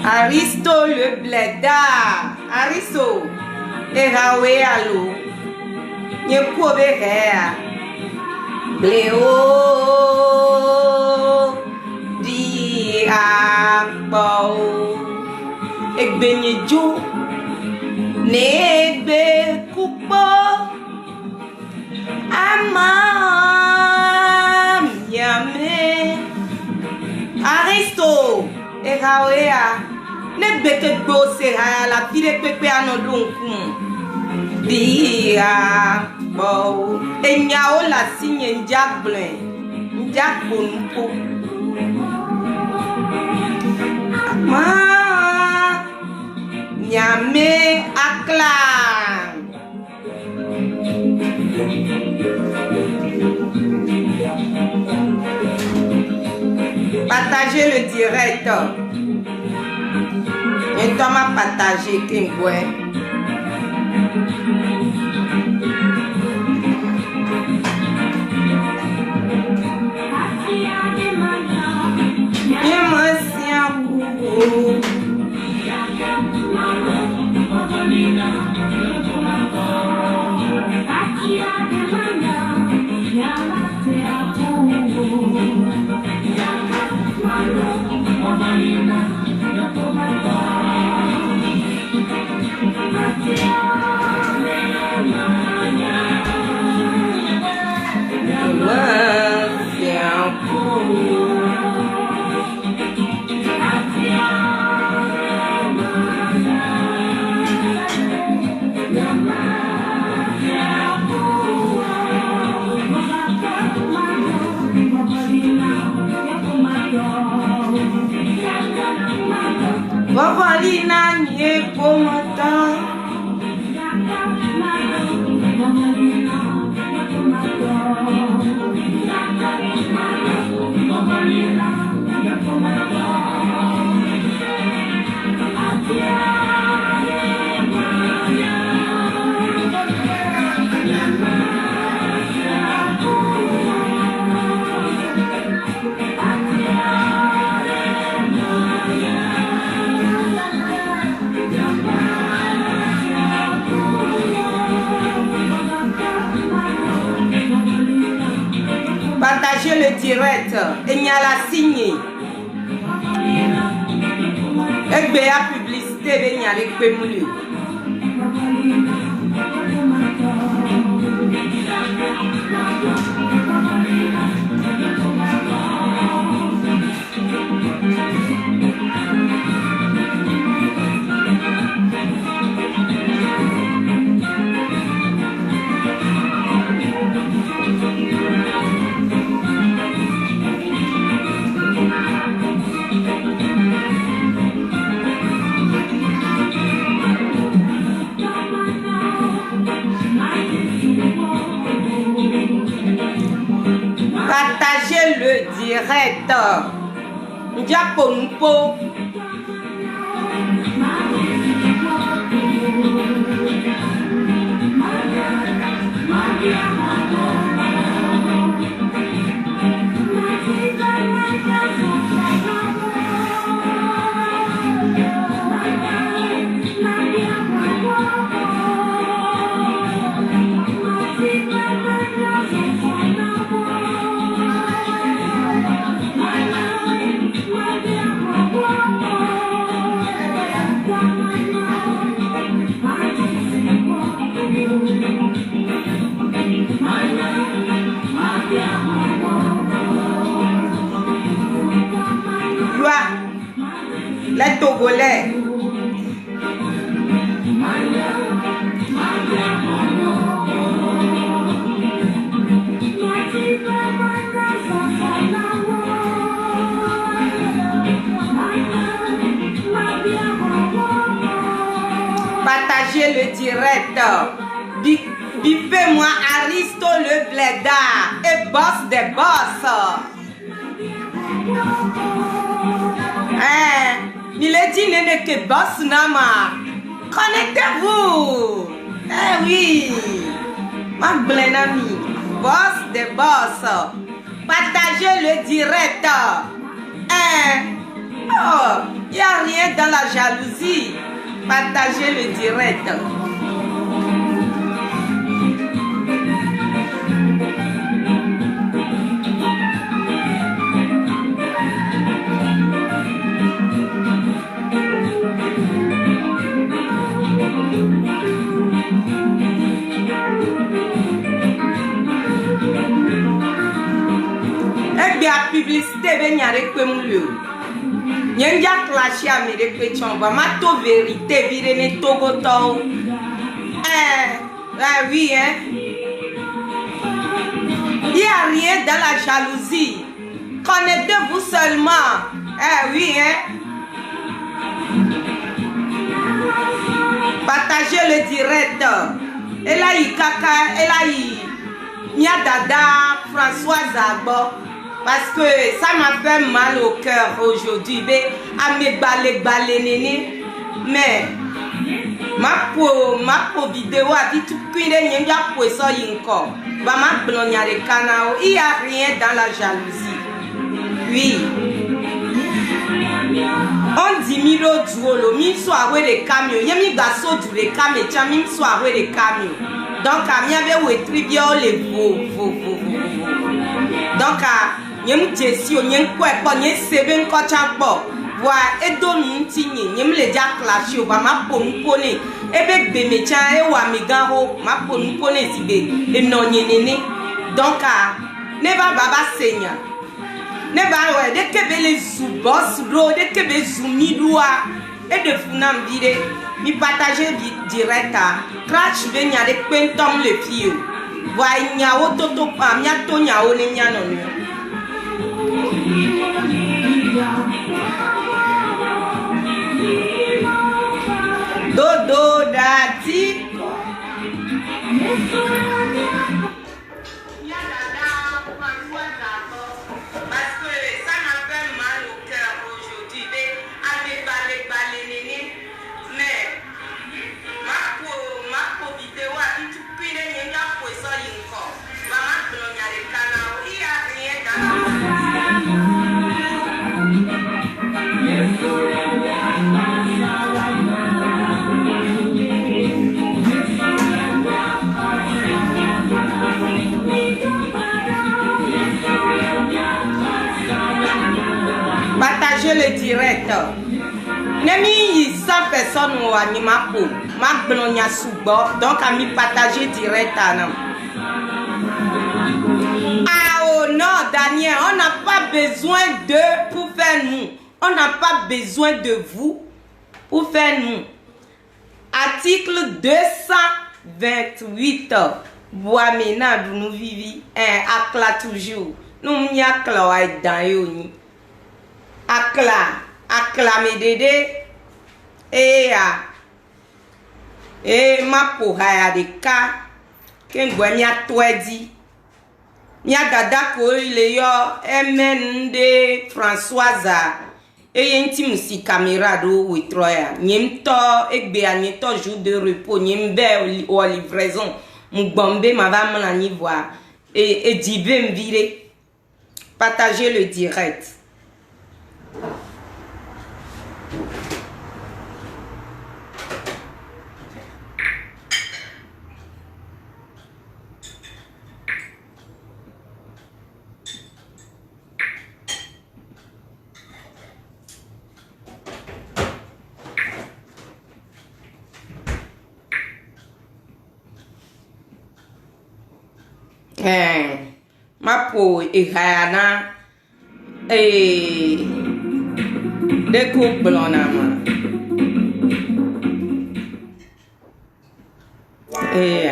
Aristo le blédard. Aristo. Et Raoé allo. Nye kobe rea. Bléo. Di akbo. Ek benye jo. Negbe kupo. Amam. Yame. Aristo. Et Raoé a. Ne bete bose ha la file pepe anodunkum. Dia bo enyao la signe njable. Njakunpo. Ma nyame akla. Partagez le direct. Et toi m'a partagé Kimboué. Wavalina nye komata. Partagez le direct. Et n'y a la signe. Et bien, la publicité, il y a les pémoulus. Partagez le direct. Ndiaponpo. un Togolais. Partagez le direct. Bipez-moi Aristo le Blédard et boss des boss. Il est dit n'est que boss nama. Connectez-vous. Eh oui. Ma blé ami. Boss des boss. Partagez le direct. Oh, il n'y a rien dans la jalousie. Partagez le direct. Eh bien, la publicité, il y a des gens il y a un clash à mes répétitions. Ma to vérité, virene togoto. Oui, hein. Il n'y a rien dans la jalousie. Connectez-vous seulement. Oui, hein. Partagez le direct. Et là, il caca, et là, il y a Dada, Françoise Agbo. Parce que ça m'a fait mal au cœur aujourd'hui. À me balé néné. Mais ma vidéo a dit tout qu'il y a un peu ça encore. Il n'y a rien dans la jalousie. Oui. On dit miro duolo, mi soirée les camions. Il y a mis gasso du les camions, tu as mis soirée les camions. Donc, il y avait où tribio les veaux. Donc, nyem jesi o nyem kwa kwa nyem seben ko champo wa edo ntinye nyem le ja clash o ba ma pone ebe be mecha e wa mi gan ho ma pone sibe e no nyenene donc ne ba baba senya ne ba we de kebe le boss ro de kebe zumi doa e de funam vide mi partager direct crash be nya de kwentom le fio wa nya o toto pa nya to nya o ne nya no no. Dodo dati. Parce que ça m'a fait mal au cœur aujourd'hui. Mais ma vidéo a dit tout qu'il y a un peu ça encore. Maman, il y a les canaux. Il n'y a rien dans la partagez le direct. Nemi 100 personnes ou anima pour ma blonia sous bord donc à mi partager direct non. Ah oh non Daniel, on n'a pas besoin de pour faire nous. On n'a pas besoin de vous pour faire nous. Article 228. Boamena nous vivi akla toujours. Nous n'y akla dans yoni. Akla me dede ma pohaya de ka ken gwa nya twedi nya dada ko ile yo MND Françoise yenti musi caméra do witroya nyemto egbe anyeto jour de repos nyembe o livraison mugbombe ma va me la ni voir et dibe mvire partager le direct. Ma po e hayana Découpe blanc nama. Et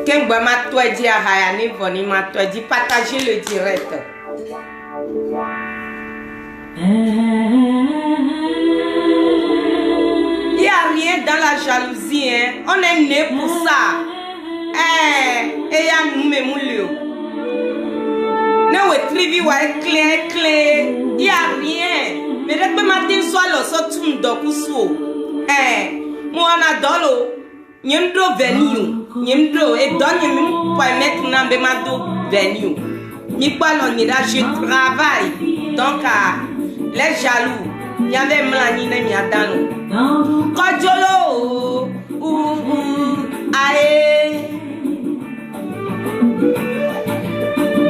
quand bah ma toi dit à Hayani voni ma toi dit partager le direct. Il n'y a rien dans la jalousie, hein. On est né pour ça. Et il y a nous même lieu. Nous écrivons clé. Il n'y a rien. Mais dès que matin soit le sotum d'okuso. Moi on adore. Nyemdo venue. Nyemdo et donne même pour mettre dans be mado venue. Ni pas l'on y là je travaille. Donc les jaloux. Il y avait Mlani et Miadano. Kodjolo, ae.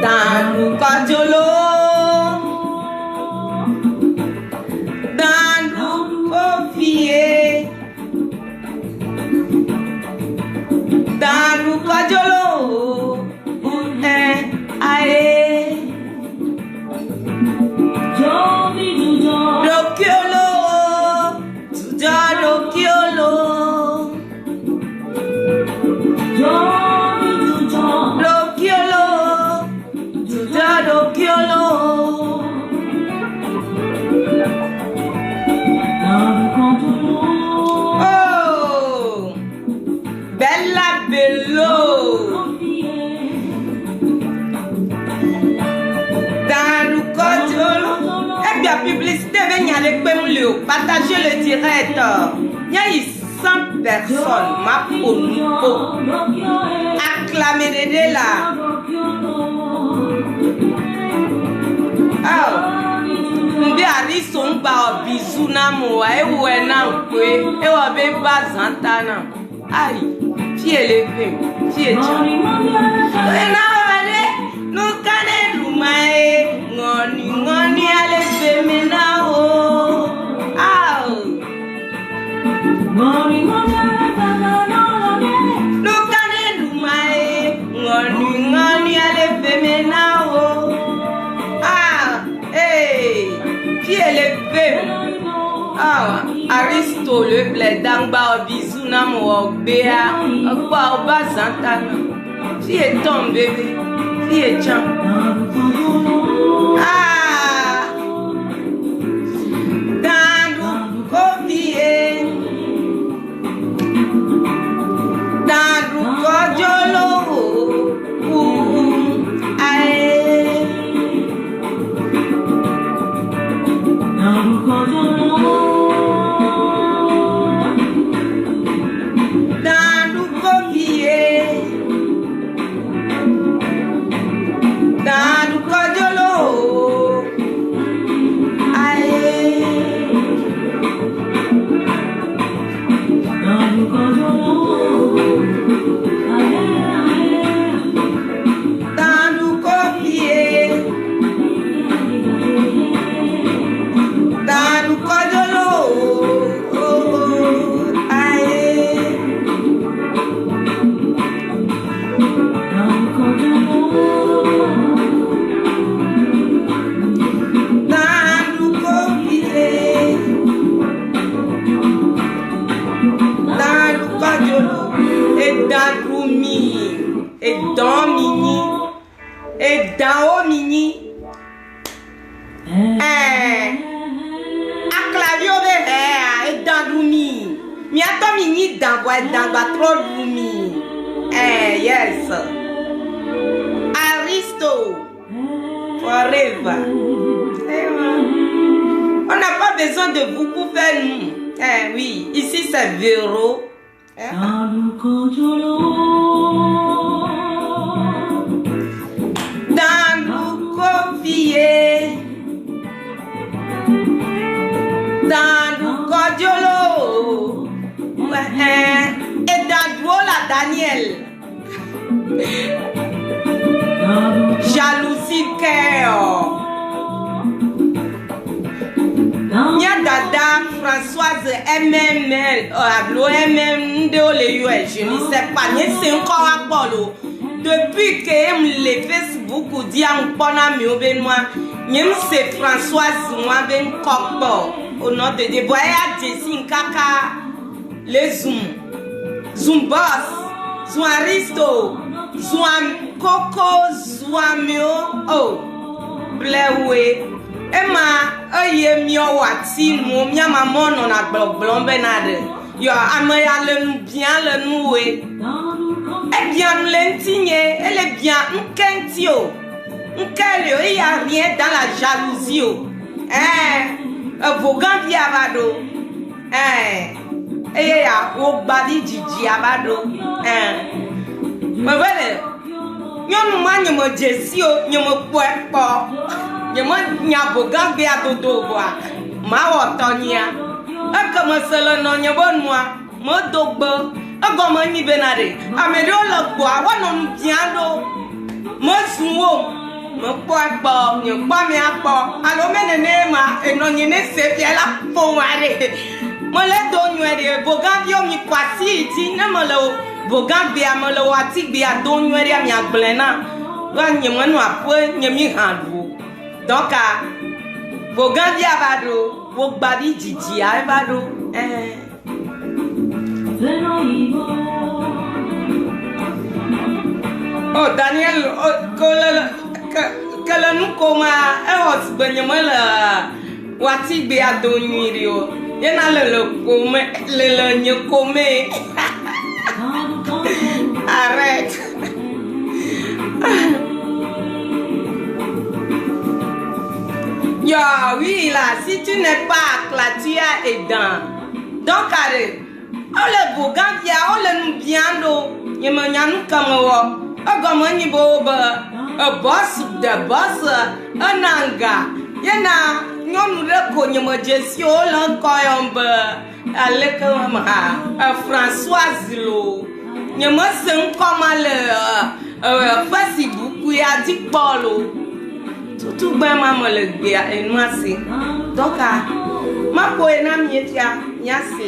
Dans Kodjolo, dans Kofié, dans Kodjolo, ae. Rokiolo, Rokiolo, oh, bella bello. Et bien, publicité, venez aller partager le direct. Il y a eu 100 personnes, ma poule, acclamez les là. Oh, mbi ari son ba bisu na mo e we na pe e wa be ba zantana. Ai, fi eleve, fi eja. E na wale no kane lumae ngoni ale be me na o. Ah. Ngoni no kane lumae ngoni ale be me na o. Ah, hey, qui est le bébé? Ah, Aristo le blé d'angba bisou na mo béa, quoi au bas santana. Qui est ton bébé? Qui est Jean? Ah, dans le copier, dans le cojolo, aïe. Dans le copier, dans le cojolo, aïe. Dans le cojolo, dans le copier. Dans le cojolo, aïe. Dans le copier, dans le cojolo, et dans le mini, et dans mini, et dans mini. Aklavio be et dans rumi. Mi atomi ni dangwa trop rumi. Yes. Aristo. Forever. On n'a pas besoin de vous pour faire nous. Oui, ici c'est Véro. Dans le copier. Dans le cojolo, et dans la Daniel. Jalousie cœur. Nya dada Françoise MML, je ne sais pas, c'est encore un polo. Depuis que les Facebook dit en pona mi obenoa, Nyem c'est Françoise moi ben kokbo au nom de Dieu. Voya Jessie kaka les Zoom boss, Zoom Aristo, Zoom Coco, Zoom Mio oh blewe Emma oye mio wati mo mia maman non a blon benade yo amaya le bien le noué eh bien nous l'entigne elle est bien nkentio nkele il y a rien dans la jalousie vogan via abado ya o badi jiji abado me vele nyonu ma nyemo jesio nyemo poepo nyemo nyabogan via dodo boa ma wotonia akama sele no nyebonwa mo dogbo agomo ni benade amedo logbo awono biando mo sunwo mo poepo nyo pa mi apo alo menene ma enonye ne se fiela po ware mo le do nywere bogan bio mi kwasi ti na mo lo bogan bia mo lo wati bia do nywere mi agblena wa nyemo no apo nyemi handu donc bogan bia bado wo gbadi jiji ai bado oh Daniel kala nu koma os benyemo la wati bia do nywere o yena le come le nye come arrête yo oui là si tu n'es pas là tu as aidant donc allez on le bogan via on le nous bien do nyema nyanu kamawo ogomo nyi boba boss de boss ananga yena nyonu le ko nyema jesio lan koyombe aleka ma Françoise lo nyema sen koma le Facebook ya di polo tout ben maman le gbe enu ase donc ma ko na mietia nyase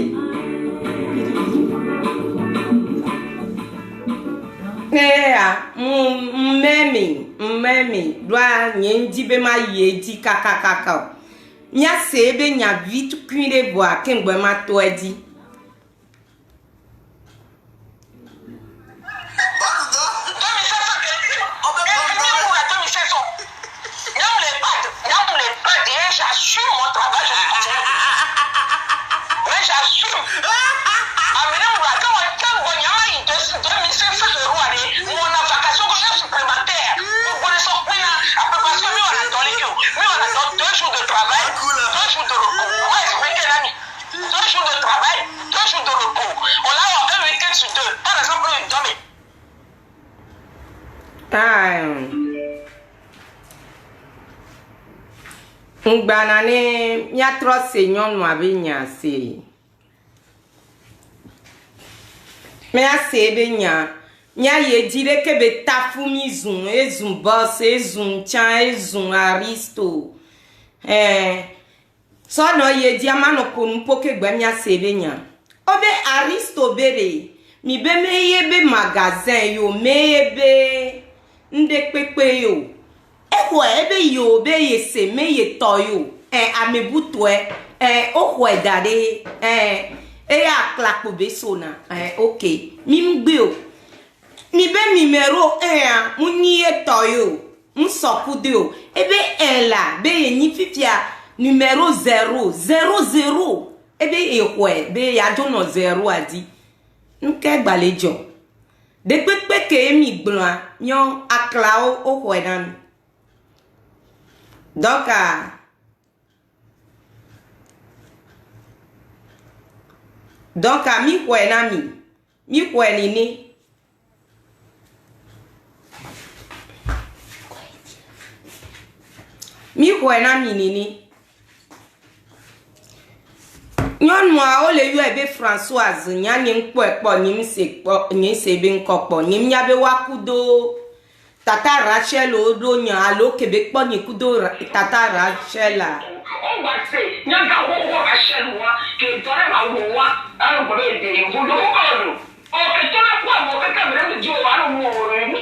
mmemi doa nyendi be ma yedi kaka nya sebe nya vite cuire boa kengbe ma to edi j'assume mon travail, je continue. Mais j'assume. Mon vacation supplémentaire. Vous connaissez parce que nous, on a donné 2 jours de travail, 2 jours de repos. Moi, expliquer l'ami. 2 jours de travail, 2 jours de repos. On a un week-end sur 2. Par exemple, une demi. Ngbanane mia trose nyonu abe nya se mia se be nya ye dire ke be tafu mizun ezun boss ezun chan ezun aristo so no ye di amano konu poke gba mia se be nya obe aristo bere mi be meye be magasin yo meye be nde pepe yo ebe yo be yese me ye toyo amebutwe okwe dade ya klapo be sona okay mi mgbe o mi be mi mero muni ye toyo msokude o ebe la be ye ni fifia numero 000 ebe ekwe be ya jono 0 adi nke gbalejo de pepe ke mi gbran yon aklao okwe dan donc mi kwe na mi kwe nini mi kwe na mi nini nyon moi o le yu ebe Françoise nya ni mpo epo ni se be nkopo ni nya be wakudo tata Rachel odo nya alo kebe po ni kudo tata Rachel la on va se nya ga wo Rachel wa ke tore ba wo wa alo ko be de wo do ko lo o ke tore kwa mo ke ka me di o alo mo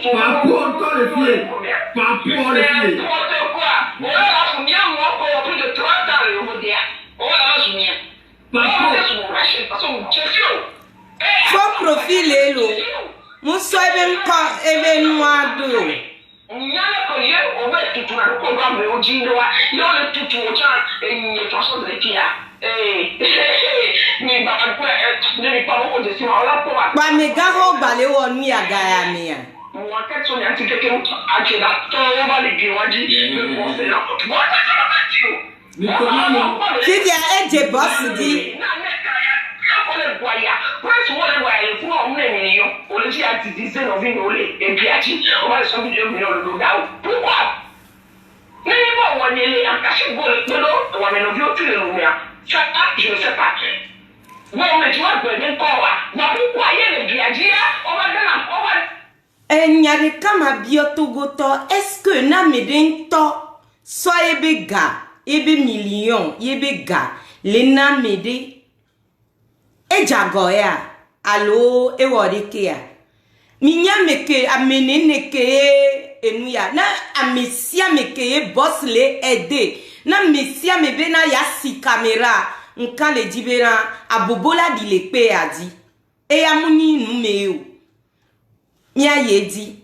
so pas pour le pied. On va souvenir, moi, pour plus de 30 ans, le mot dire. On va souvenir. Faut profiler l'eau. Mon soeur est même noir de l'eau. On y a le collier, on va tout le programme au Ginois. Il y a le tout au temps et une façon de l'équia. Mais pas beaucoup de ciment là pour. Bah, mes gars, on va aller au nuit à Gaïa. Moi, quand on a dit que quelqu'un a dit là, on va les dire, on dit, le conseil là. Moi, ça va pas. Si il y a un déboss dit. On le voyait. Presque on le voyait. Pour on les millions. On le dit à 10 ans, on vient au lait. Et puis on va le sauver de millions de dollars. Pourquoi? Mais bon, on est les en cachet de l'eau. On va nous dire tous les lumières. Ça, je ne sais pas. Bon, mais tu vois, bien quoi. Mais pourquoi il y a les biadia? On va donner Nyareka biotogoto, est-ce que na medento soit ebe ga, ebe million, ebe ga, le na mede e jagoya, allo e warikea. Minya meke amenene ke enuya, na amesia meke boss le ede, na mesia mebe na yasi kamera, nka le dibera, abobola di le pe adi, e amuni numeo. Mia yedi.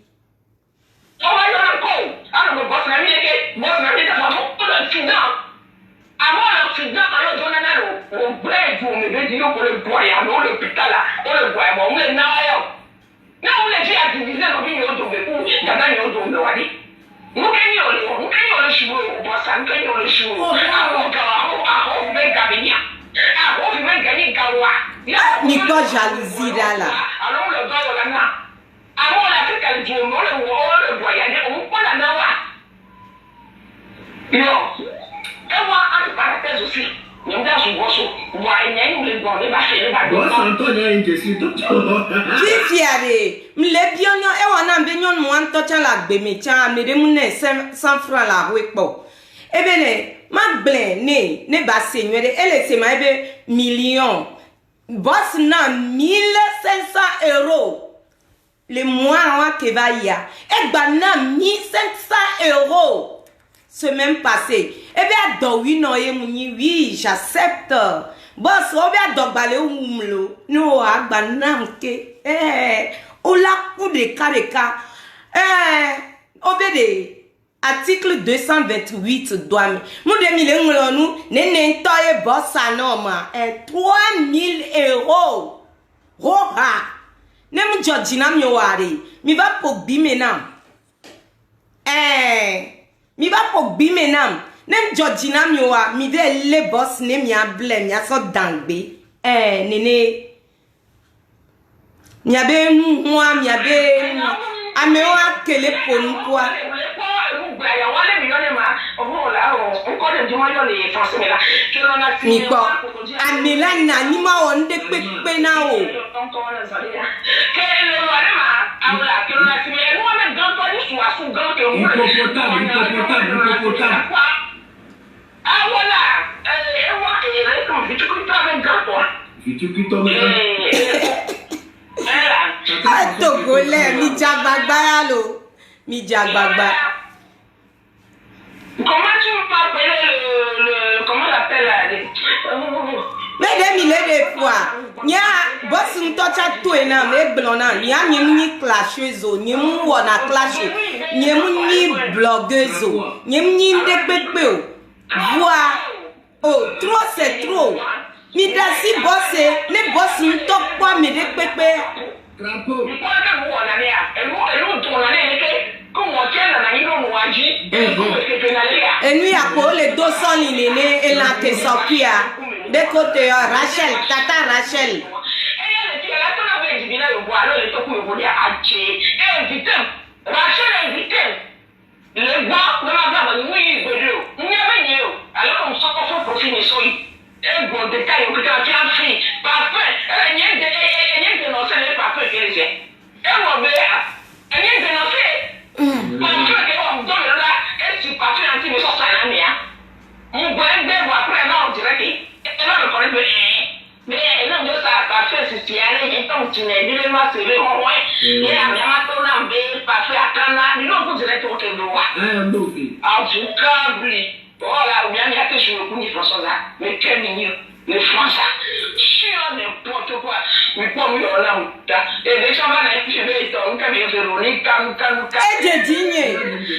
On va y aller encore. Alors, le boss n'a mis que, boss n'a mis que ça va pour l'accident. Avant l'accident, alors, on a au break, on me dit pour le boyer, on l'hôpital là, on le boyer, on le naïo. Non, on l'a dit à diviser, on vient au tomber pour, il y a un autre tomber, on va dire. Nous gagnons le chou, on boit ça, nous gagnons le chou. On va gagner. On va gagner Gawa. Ni pas jalousie là. Alors, le gars, on a. Avant la fait qu'elle dit, on le voyage, on prend la nawa. Non. Et moi, entre parenthèses aussi, nous avons ce bosso. Moi, il y a une bonne démarche. Bon, Antoine a une question. Qui fiare? M'le bionyo, e wana benyon mwan tocha la gbeme chan, me de mune 100 francs la wekpo. Eh bien, ma blen, ne ba seigneur, elle se ma ebe million. Boss na 1500 euros. Le mois que va y a, et bana 1500 euros. Semaine passée, et bien, oui, non, oui, j'accepte. Boss, on va d'obale ou mlo, no, a banam ke, ou la coup de careka, obédé. Article 228 douane. Nous demi nous, n'est toye boss à norma, 3000 euros. Roha. Nem Georgina miowari, mi va pour bimenam. Mi va pour bimenam. Nem Georgina miowa, mi ve le boss ne mi a blem, mi a so dangbe. Nene. Mi a be moi, mi a be. Amewa kele ponu kwa. Niko, amela na nima onde pepe na o. Togolais, mi jagbagba lo. Mi jagbagba. Comment tu m'appelles comment on l'appelle là? Mais des milliers de fois, nya boss n'tocha tout et na me blona, nya ni clasheuse, ni mu wona clash, ni mu ni blogueuse, ni ni de pepe. Vois, oh trop c'est trop. Mi dasi boss, ne boss n'tok pas me de pepe. Crapaud. Et nous, à quoi les 200 lignes et là que sortir de côté Rachel, Tata Rachel. Rachel invité. Le gars, on a oui, alors on s'en fait pour finir ça. Un bon détail, on peut faire parfait. Il y a des dénoncés, les parfums qui les j'ai. Et moi, il y a des dénoncés. Parfum qui on donne là, et si parfum anti, mais ça, ça n'a rien. Mon bon bébé, après, là, on dirait que. Et là, on connaît, mais non, de ça, parfum, c'est si elle est, donc tu n'es pas, c'est le moins. Et la même, on a un bébé, parfum à 30 Nana, you don't go to that hotel, no one. I am moving. Out to Cabri. Voilà, ou bien il y a que sur le coup ni français là, mais quel mignon, les français, sur n'importe quoi, mais pas mieux là où t'as, et les gens là, ils se veillent, on peut bien faire rouler, calme. Et je dis,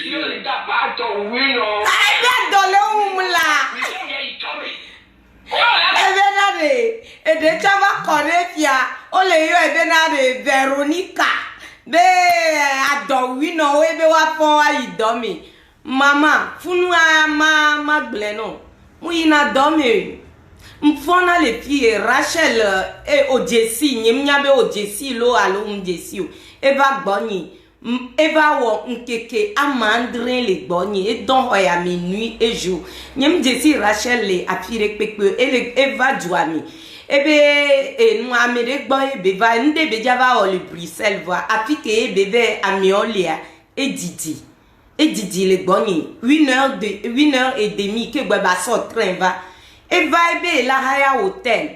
Si on n'est pas ton oui, non. ah, bien dans le hum là. Et de chava correfia, o le yo ebe na de Veronica, be adowino ebe wa pon ayi domi. Mama, funu ma gleno. Muyina domi. Mfona le pieds Rachel et Ojesi, nyemnyabe Ojesi lo alo mjesi. Eva boni. Eva wo nkeke amandrin le boni et don hoya minuit et jour. Nyem Jesi Rachel le apire pepe et Eva Jouami. Ebe nou amere gbo ebe va nde be java o le Bruxelles voix apike bébé amiolia et Didi. Et Didi le boni 1h30 que baba so train va. Eva ebe la haya hotel.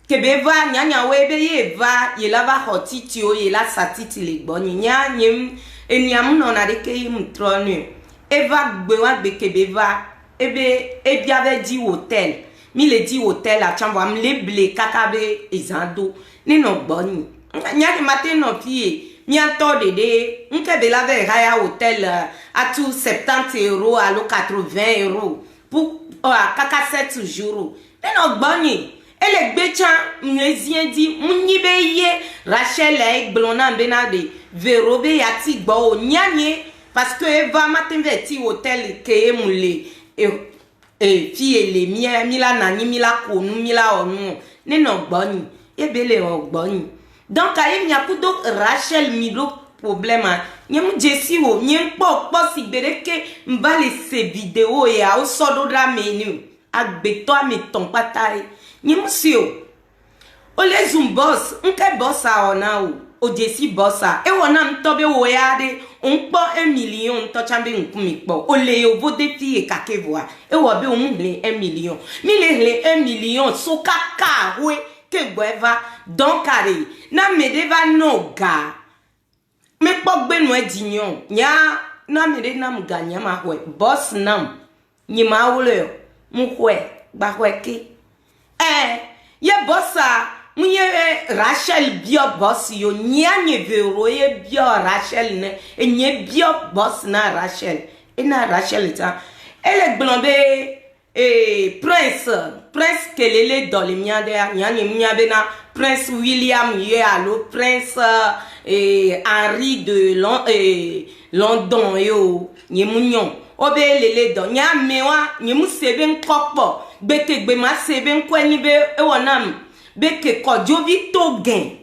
Kebe va nyanya webe ye va ye lava hotitio ye la satiti le boni nya nyem enyam no na de ke yim tronu eva gbewa be kebe va ebe ave di hotel mi le di hotel a chambo am le ble kakabe ezando ni no boni nya ke matin no fie mi anto de nkebe la ve haya hotel à tout 70 € à 80 € pour kaka 7 jours ni no boni. Et les béchan, m'lezien dit, m'nibe ye, Rachel est blona benade, verobe yati bo nyanye, parce que Eva matin veti hôtel ke moule, et fille les mia, mila nani, mila konu, mila onu, ne no boni, et bele o boni. Donc, il y a beaucoup de Rachel milo problème, nyem Jesi wo, nyem po si bereke, m'bale se vidéo et a o sodora menu, ak beto a meton patay. Ni monsieur o les un boss nke bossa ona o Jesi bossa e wona mtobe wo yade on po 1 million to chambe nkumi po o le yo vo defi e kakevoa e wo be on le 1 million mi le 1 million so kaka we ke boeva don kare na me deva no ga me po gbe no edinyon nya na me de na mga nya ma hwe boss nam ni ma wole mu hwe ba hwe ke ye bossa munye Rachel bio boss yo nyanye vero ye bio Rachel ne enye bio boss na Rachel e na Rachel ta ele glombe prince kelele dans le mien de nyanye mnyabe na prince William ye allo prince Henri de London yo nye munyon obe lele do nya mewa nye mu sebe nkokpo beke gbe ma sebe nkweni be e wonam beke kojo victor gain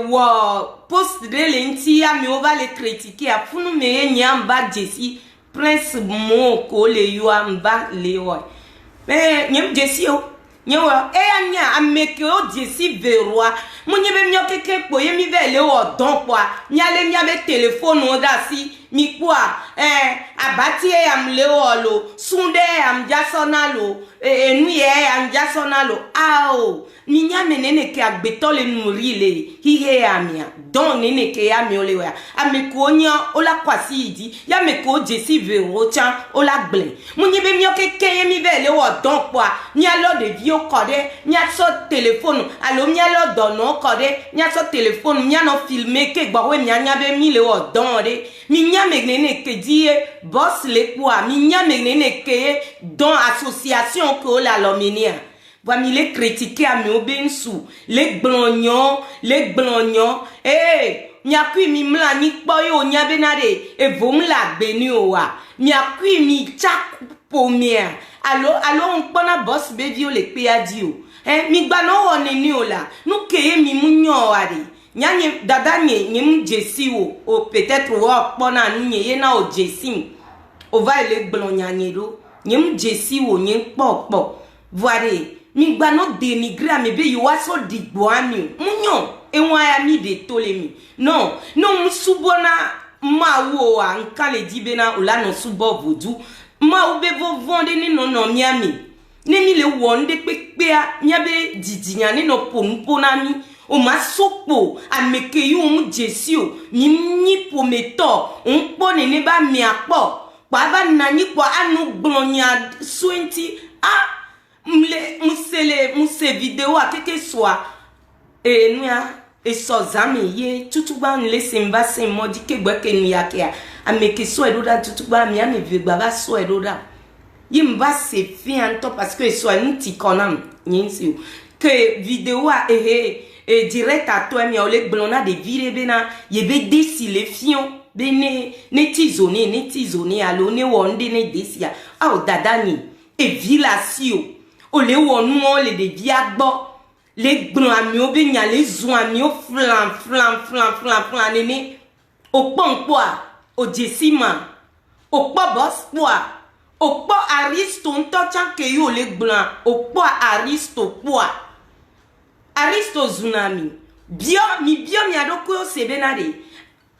wo post de lenti ya mi over le critiquer afunu me nyamba Jesi prince mo ko le yo amba le wo nyem Jesi o nyewo anya ameke o Jesi verwa munyebe myokeke po yemi vele o don kwa nyale nyabe telephone o da si mi kwa abati am leolo sunde am jasonalo enuye am jasonalo ao mi nyame nene ke agbetole nurile hihe amia don nene ke ya mi olewa ameko onya ola kwasi idi ya meko Jesi vero chan ola gble munyebe myokeke yemi vele o don kwa nyalo de bio kode nyaso telephone alo nyalo dono kode nyaso telephone nyano filmer ke gbawe nyanyabe mi le o don de mi nyame nene ke die boss le kwa mi nyame nene ke don association ko la lominia va mi le critiquer a mi obensu le glonyon nyakui mi mla ni po yo nyabe na de e vom la gbeni o wa nyakui mi chak pomia alo on pona boss be vi o le pe adi o mi gba no wo ni o la nu ke mi munyo wa de nyanye dada nye mu Jesi o peut-être wo pona nye ye na o Jesi o va le gbon nyanye do nye mu Jesi o nye popo voire mi gba no dénigrer amebe yo wa so digbo ami munyo enwa ya mi de tolemi non mu subona ma wo anka le dibena o la no subo vodu ma ube vo vonde ni no miami ni mi le wonde pepe a nyabe didinya ni no ponpo na mi o ma sopo ameke yu mu jesio ni pometo on pone ne ba mi apo pa ba nani po anu glonya 20 mse vidéo à quelque soit et nous et so zami ye tutuba nle simba sim modi ke gbe ke ni yake a me ke so edoda tutuba mi ame vigba ba so edoda yimba se fi anto parce que so nti konam nyinsi que vidéo a direct à toi mi ole blona de vire bena yebe desi le fion bene netizone alo ne wonde ne desia au dadani e vilasio ole wonu le de biagbo les gblon ami o be nya les zon ami o flan nene o pon poa o jesima o po boss poa o po aristo nto chan ke yo le gblon o po aristo poa aristo zunami bio mi adoko se benade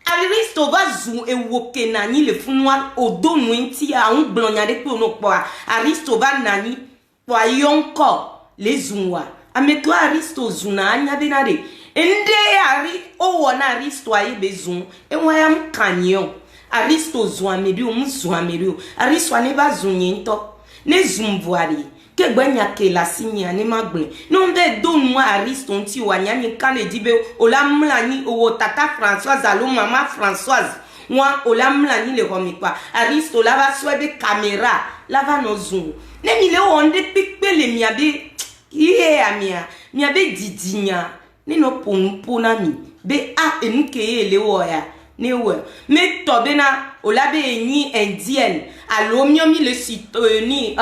aristo va zu e woke nani le funwa o do nwenti a un gblon nya de ko no poa aristo va nani poa yonko les zunwa amekwa aristo zuna anya benade ende ari o wona aristo ayi bezun enwa yam kanyo aristo zua mebi o mzua mebi aristo ane ba zunye nto ne zumvuari ke gbanya ke la sinya ne magbin no nde do nwa aristo nti wanya ni kan edibe o la mlani o tata Françoise alo mama Françoise wa o la mlani le homikwa aristo la ba swebe camera la va no zoom ne mi le onde pikpe le miabe iye amia miabe didinya ne no pompo na mi be a enke ele wo ya ne wo me tobe na o la be ni indienne alo mi le sitoni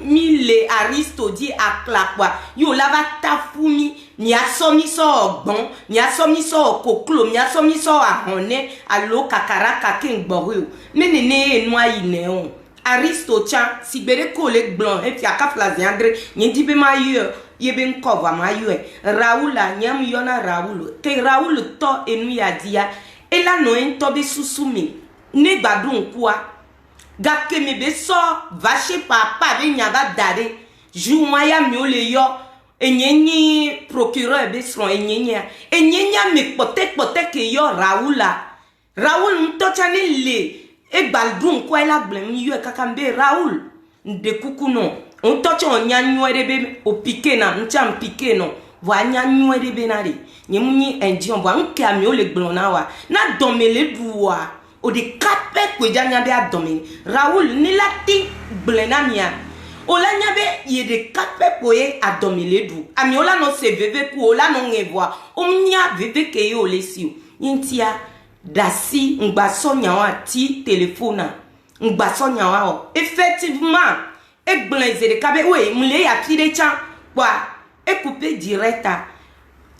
mi le aristo di aklakwa yo la va tafumi mi asomi so ogbon mi asomi so koklo mi asomi so ahone alo kakaraka kengboro me ne enu ayine on aristo chan sibere kole blanc et ya kaflazi andre nyindi be mayu yebe nkova mayu raula nyam yona raulu ke raulu to enu ya dia ela no ento be susumi ne gbadun kwa gake me be so vache papa be nyaba dare juwa ya mi ole yo enyenyi procureur be son enyenya me pote ke yo raul nto chane le e gbaldun kwa ela blem yo kakambe raul nde kukuno on toche on nyanyo erebe o piqué na ncham piqué no wa nyanyo erebe na re nyemunyi endion wa nke ami o le gbon na wa na domele duwa o de kape kwe janya be adomele raul ni lati blenamia o la nyabe ye de kape poye adomele du ami o la no se veve ku o la no ngevwa o mnya veve ke yo lesio yintia dasi ngbaso nyawa ti téléphone ngbaso nyawa o effectivement e blenze de kabe we mle ya pide chan kwa e couper directa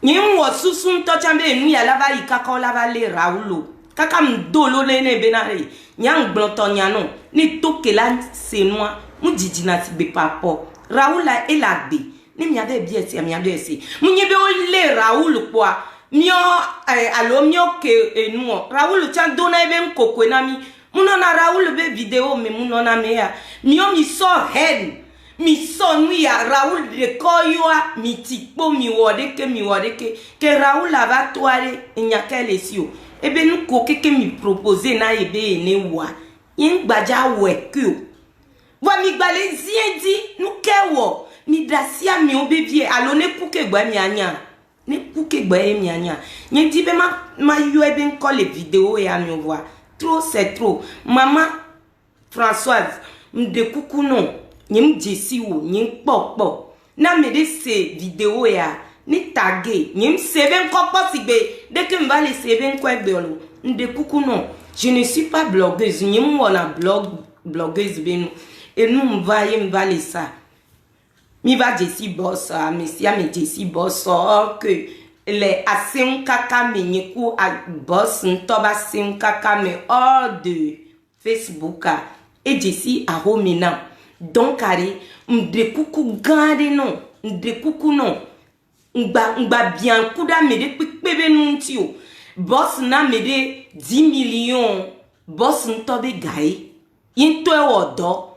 nyi wo susun to chambe nu ya lava ikaka lava le raulo kaka mdolo le ne benare nyang blonto nyano ni tokela senwa mujiji na tibe papo raula elagbe ni mi ade biesi mi ade esi munyebe o le raul kwa mio alo mio ke enu raul chan dona ebe nkokwe na mi muno na raul be video me muno na me ya mio mi so head mi so nu ya raul de koyoa mi tikpo mi wode ke raul ava toare nyakele sio ebe nu ko keke mi proposer na ebe ne wa yin gbaja wekio wa mi gbale ziendi nu kewo mi dasia mi obevie alo ne kuke gba mi anya ne kuke gba mi anya yin di be ma yo ebe nko le video ya mi wa trop c'est trop maman Françoise mde kuku no nyim jesi wo nyim popo na me de se video ya ni tagé nyim sebe nko posigbe dès que m'va le sebe nko egbelo mde kuku no je ne suis pas blogueuse nyim wona blogueuse benu et nous m'va le ça mi va jesi boss mesia me jesi boss que les asim kaka me nyeku a boss ntoba sim kaka me hors de Facebook et jesi a homina donc ari mde kuku gade non mde kuku non ngba bien kuda me de pekpebe nunti o boss na me de 10 millions boss ntobe gai yinto e wodo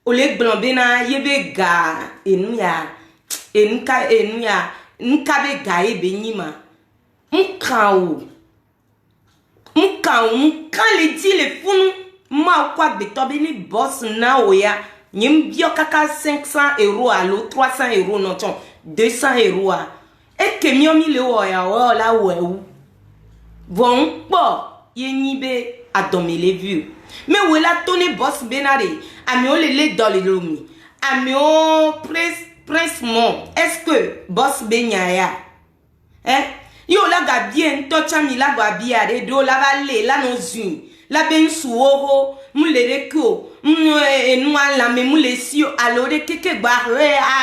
ole gblombe na yebe ga enu ya nkabe gae benyima mkawo mkan le di le funu ma kwa betobe ni boss na oya nyim bio kaka 500 € alo 300 € non ton 200 € a e ke mi le oya o la wewu bon po yenyibe adomele vu me wela tone boss benare ami o le dole lomi ami o prince mon est-ce que boss benyaya yo la ga bien tocha mi la ga biare do la va le la no zun la ben suoho mu le reko enu ala me mu le si alore keke gba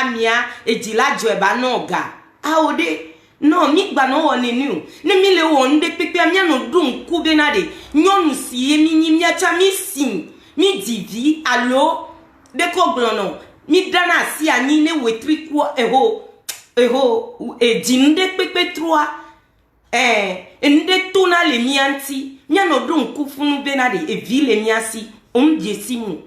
amia ejila jo e ba no ga aode no mi gba no woni ni o ni mi le won de pepe amia no dun ku be na de nyonu si mi nyi mi acha mi sin mi divi alo de ko glono mi dana si ani ne wetri ko eho ejinde pepe 3 ende tona le mianti miano don kufunu benade e vile miasi jesimu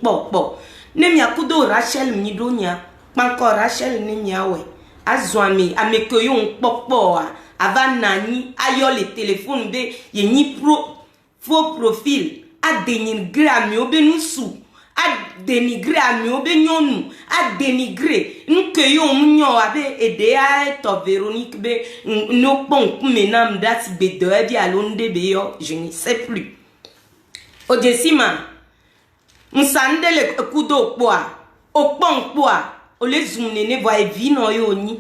popo ne mi akudo Rachel mi donya panko Rachel ne miawe azwami amekoyo popo ava nani ayo le téléphone be yenyi faux profil a dénigré ami obenusu a dénigré ami obenyonu a dénigré nkeyo munyo abe edea to Véronique be no pon kumenam dati be do bi alonde be yo je ne sais plus odesima msandele kudo poa opon poa o les zoomne ne voit vino yo ni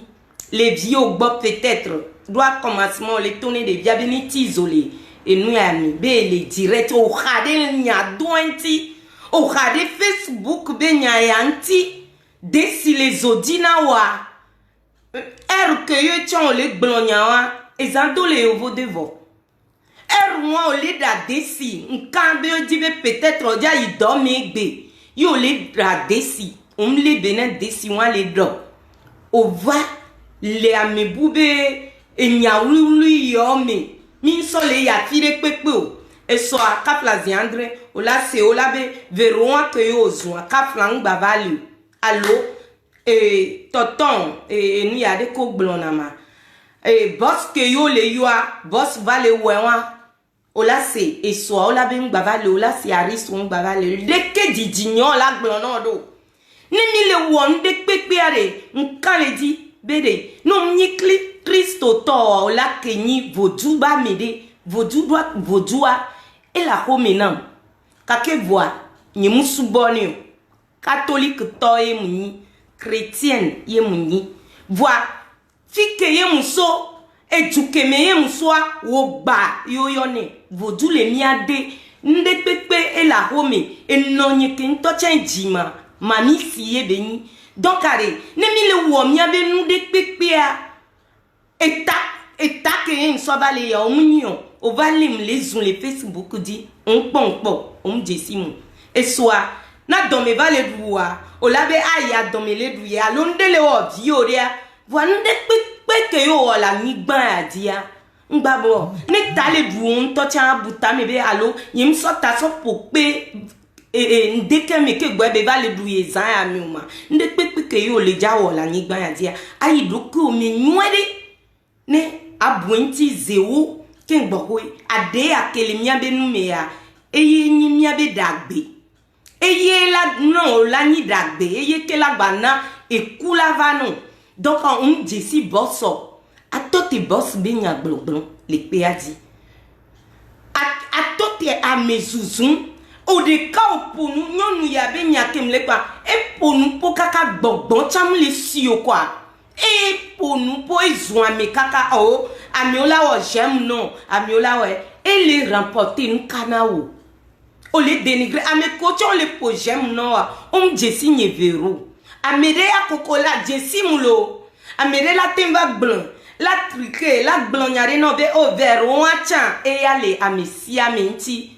les vieux gbo peut-être doit commencement les tourner des viabilité isolé et nous ami be les direct o khade nya dointi o khade Facebook be nya yanti desi les odina wa que yo tient le glonya wa ezando le ovo devo moi au lieu d'adesi nkambe dibe peut-être odia idomegbe yo le radesi on le benen desi wa le do o va le amebube enyawuli yome min so le ya tire pepe o e so akapla ziandre o la se o la be veron que yo zo akapla ngba vale allo toton ni ya de ko gblona ma boss que yo le yo boss vale wewa o la se e so o la be ngba vale o la se ariso ngba vale de ke didinyo la gblona do ni mi le won de pepe are nkan le di bede no ni Christo to o la kenyi voduba mede vodua e la homenam kake voa ni musuboni catholique to e muni chrétienne ye muni voa fike ye muso ejukeme ye muso wo gba yoyone vodu le miade nde pepe e la home enonye ke ntoche njima mami siye beni donc are ne mi le wo mi abe nu de pepe a eta ke en so ba le ya omunyo o va lim les on les Facebook di on jesimu e soa na do me va le duwa o la be aya do me le duye alonde le o vioria vo nde pepe ke yo la ni gban adia ngba bo ne ta le du on to cha buta me be alo yim so ta so pope ndeke me ke gbe be va le duye zan ya mi uma nde pepe ke yo le ja wo la ni gban adia ayi do ko me nwede ne abuenti zewo ken gbogwe ade akele mia be numea eye nyi mia be dagbe eye la no la ni dagbe eye ke la gbana ekula vano donc on jesi bosso atote boss be nya gblogblon le peadi atote a mezuzun o de ka oponu nyonu ya be nya kemle kwa e ponu po kaka gbogbon cham le si o kwa e ponu po izwame kaka o amiola wo j'aime non amiola we et les remporter nkanawo o le dénigrer ame kocho le po j'aime non on jesi nye vero amere ya kokola jesi mulo amere la temba blanc la trique la blonyare no be o vero acha e ya le amesia menti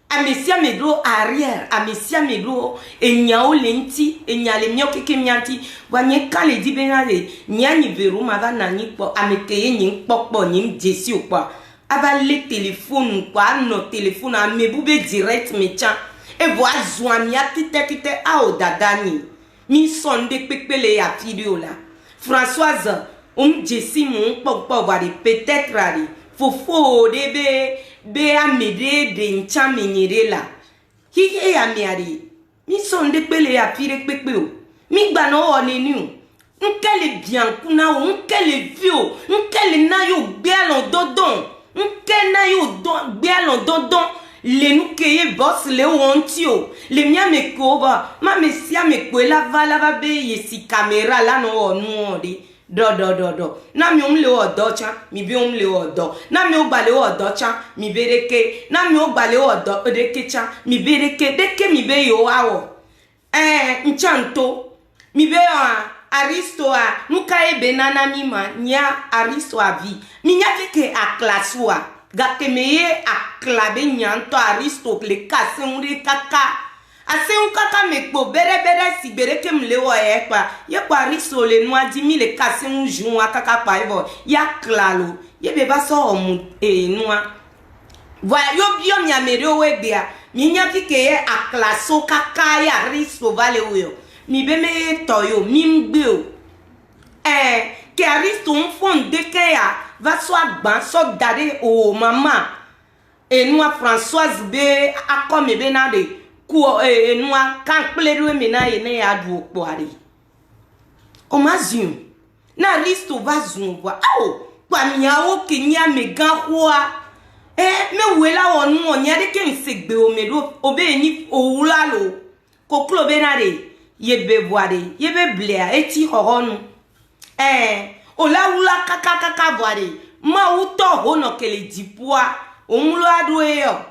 amesia medro arrière amesia medro enyao lenti enyale mio keke mianti wanye kale di benale nyani veru ma va nani po amekeye nyin popo nyin jesi okwa aba le téléphone kwa no téléphone amebube direct mecha e vo azwami atite a odadani mi sonde pepele ya video la Françoise Jesi mon pokpo wari peut-être rari fofo de be amede de nchaminyere la hihe ya miari mi sonde pele ya pire pepe o mi gba no oneni o nkele biankuna o nkele vio nkele na yo gbe alon dodon nke na yo gbe alon dodon le nou keye boss le wonti o le mia me ko ba ma me sia me ko la va be yesi camera la no onu ori do na mi le odo cha mi bi le odo na mi ogba le odo cha mi bereke na mi ogba le odo odeke cha mi bereke deke mi be yo awo nchanto mi be aristo a nuka ebe nana mi ma nya aristo a vi mi nya ke a classe wa gate meye a klabe nyanto aristo le kase unri kaka ase un kaka mekpo bere si bere ke mle wo ye kwa aristo le noa di mi le kase un jun akaka pa ebo ya klalo ye be ba so omu noa va yo bio mi amere o egbea mi nya ke ye a klaso kaka ya aristo vale wo mi be me toyo mi mgbe o que aristo un fond de ke ya va so agban so dare o mama enua Françoise be akome be na de ku enua kan pleru me na ye ne ya du opo ari o mazun na aristo va zun wa pa mi ya o ke nya me gan hoa me wela wonu onya de ke nsegbe o me do obe ni owula lo ko klo be na de ye be boade ye be blea eti horonu ola wula kaka boade ma uto hono kele dipua omulo adu eyo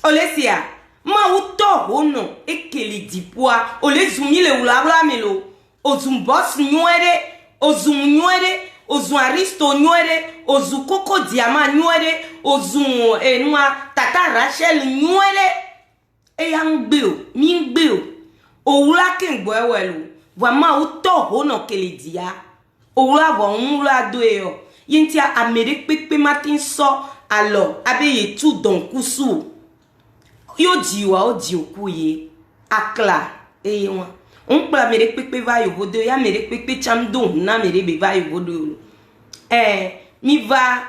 olesia ma uto hono ekele dipua ole zumi le wula melo ozum boss nywere ozum nywere ozum aristo nywere ozu koko diama nywere ozum enwa tata Rachel nywere eyangbe mi ngbe owula kengbo ewelu wa ma uto hono kele dia owula bo omulo adu eyo yentia amere pepe matin so alo abeye tu don kusu yo diwa o di okuye akla eyewa onpla mere pepe va yo bodo ya mere pepe chamdo na mere be va yo bodo mi va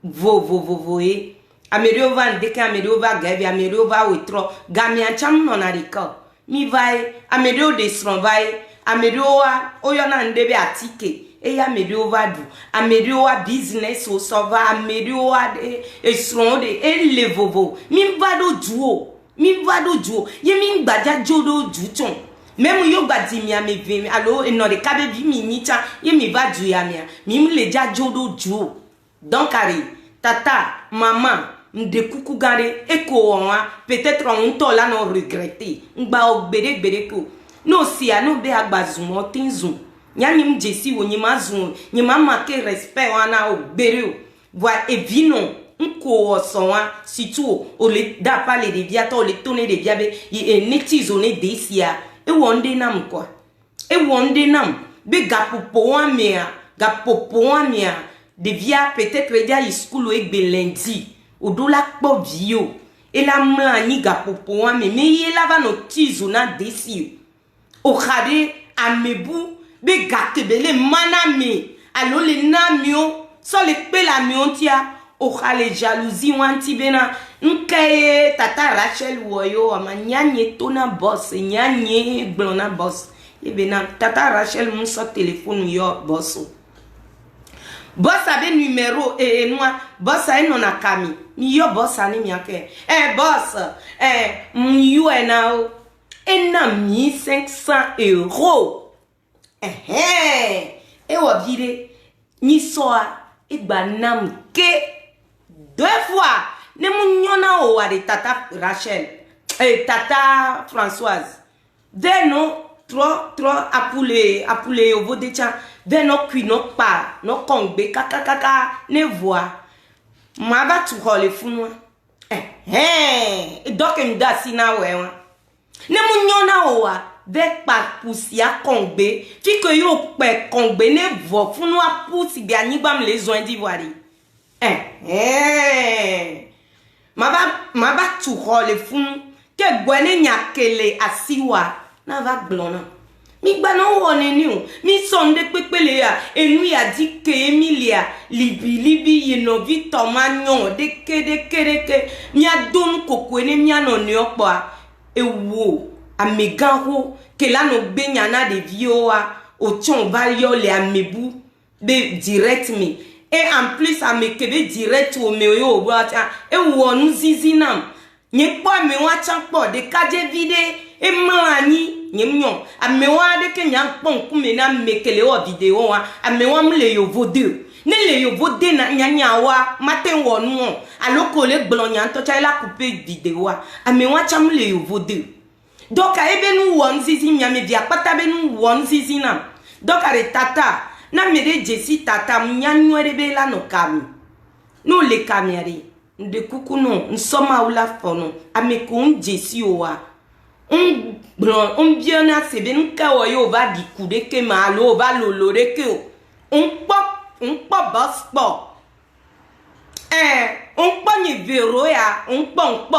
vo amere ova ndeke amere ova gavi amere ova wetro gamia cham no na rika mi vai amere o de stron vai amere oa oyona ndebe atike eya amere ova du amere oa business o sova amere oa de estron de elevovo mi va do duo ye mi gbaja jodo duton même yo gbadi mi ame ve allo eno de kabe bi mi nicha ye mi va du ya mi le ja jodo duo donc ari tata maman nde kuku gare eko onwa peut-être on to la no regretter ngba ogbere ko no si anu be agbazun o tinzun nyani mjesi wo nyima zun nyima make respect wana ogbere o voi evino nko osonwa situ o le da pale de biato le tone de biabe e netizo ne desia e wonde nam kwa e wonde nam be gapopo wa mea de via peut-être dia school e gbe lundi odola kpo bio e la mla ni gapopo wa me ye la va no tizo na desi o khade amebu be gatebele maname allo le namio so le pe la miontia o khale jalousie wanti bena nkaye tata Rachel woyo amanyanye tona boss nyanye glona boss e bena tata Rachel mon so téléphone yo bosso boss abe numéro noa boss a non akami mi yo boss ani mi ake boss you now ena 1500 euros e wa vire ni soa e gba nam ke deux fois ne munyona o wa de tata Rachel tata Françoise de no trop apule o vodecha de no kui no pa no kongbe kaka ne voix ma ba tu hole funwa donc mda sina wewa ne munyona o wa de pa pusia kongbe fi que yo pe kongbe ne vo funwa pusi bi anigba me les oin d'ivoire ma ba tu hole fun ke gwene nyakele asiwa na va glona mi gba no wone ni o mi sonde pepele ya enu ya di ke emilia libi you know Victor Magnon de ke mi adon kokwe ne mi ano ni opo a ewo ameganho ke la no gbenya na de vioa o chon va yo le amebu be direct me et en plus amekebe direct o me yo bo ata ewo nu zizinam nye po me wa chan po de kaje vide e mani nyemnyo amewa de ke nyam pon kume na mekele o video wa amewa mle yo vode ne le yo vode na nyanya wa matin wonu aloko le gblonya to cha la couper video wa amewa cham le yo vode donc a ebe nu won zizi nyame dia pata be nu won zizi na donc a tata na mere jesi tata mnyanyo rebe la no kami no le kamiari de kuku no nsoma ula fono ameko jesi owa bien na sebe nka wo yo va di kude ke ma lo va lolore ke on pop baspo on pop ni vero ya on pop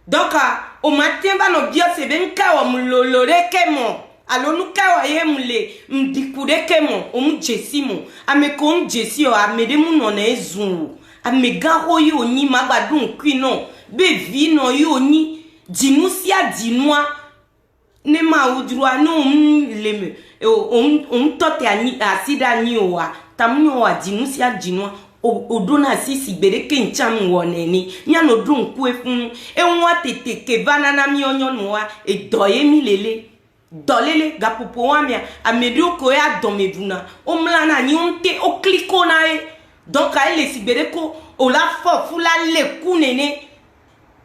donc o matin va no bien sebe nka wo lolore ke mo alo nuka wa ye mule mdikude ke mo o jesi mo ameko jesi o amede mu no na ezun amega ho yi oni magbadun kwino be vi no yi oni dinusia dinua ne ma udrua no leme tote ani asida ni owa tamnyo wa dinusia dinua odona sisi bereke ncham woneni nya no dun ku efun enwa tete ke banana mi onyono wa edoye mi lele dolele gapopo wa mi amedio ko ya domeduna omlana ni onte o kliko na e donc a ele sibereko o la fo fula le kunene